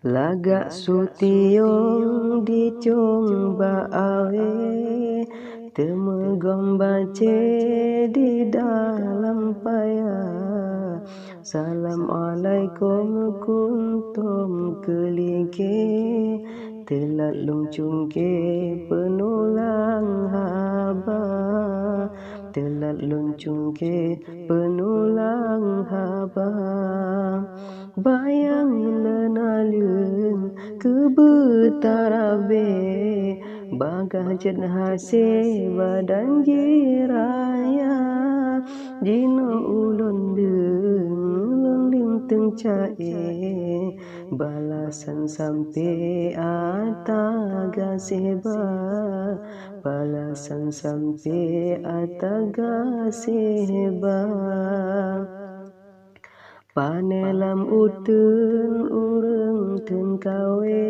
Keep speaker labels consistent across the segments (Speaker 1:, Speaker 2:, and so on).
Speaker 1: Lagak sutiong dicong baawe, temegom bace di dalam payah. Assalamualaikum kuntum kelike, telat lungcungke penulang haba, telat lungcungke penulang haba. Bayang lenalun ke betarabe, bagah jen hase badan jiraya, jino ulun deng teng cae, balasan sampai ata gaseh ba, balasan sampai ata gaseh ba. Panelam utun urang ten kawe,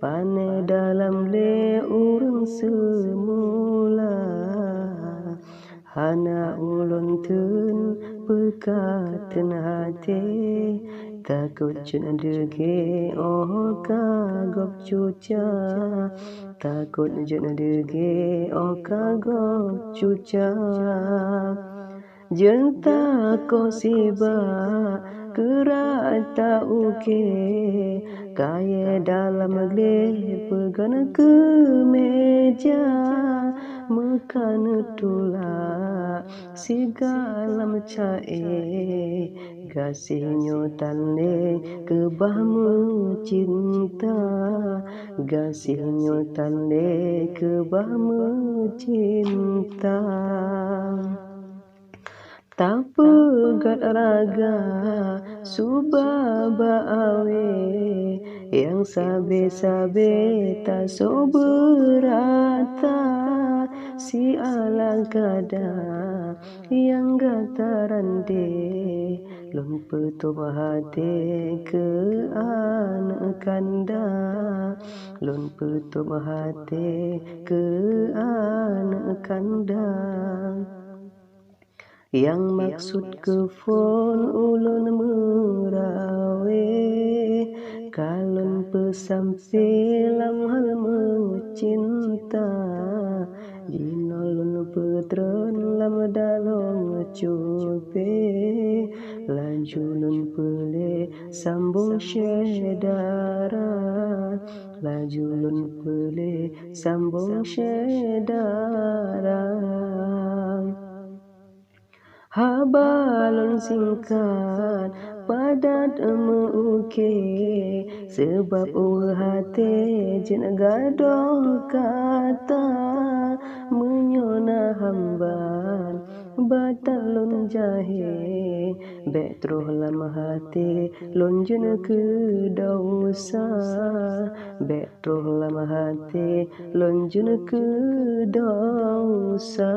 Speaker 1: pane dalam le urang semula. Hana ulun ten pekaten hati, takut jen dege oh kagok cuca, takut jen dege oh kagok cuca. Jenta ko siba kerata uke, kaya dalam gle pegan ke meja, makan tulak segala cae, gasihnya tande kebah mencinta, gasihnya tande kebah mencinta. Tak pegat raga subaba awe, yang sabe-sabe tak so berata, si alang kada yang gata rande, lon petup hati ke anak kanda, lon petup hati ke anak kanda. Yang maksud ke fon ulun merawe, kalon pesampe lam hal mencinta, jinolon petron lam dalong cupe, lajulun pele sambung syedara, lajulun pele sambung syedara. Habalon singkat padat meuke, sebab hati jen gadoh kata, menyona hamban batalon jahe, betruh lam hati lon jen ke dosa, betruh lam hati lon jen ke dosa.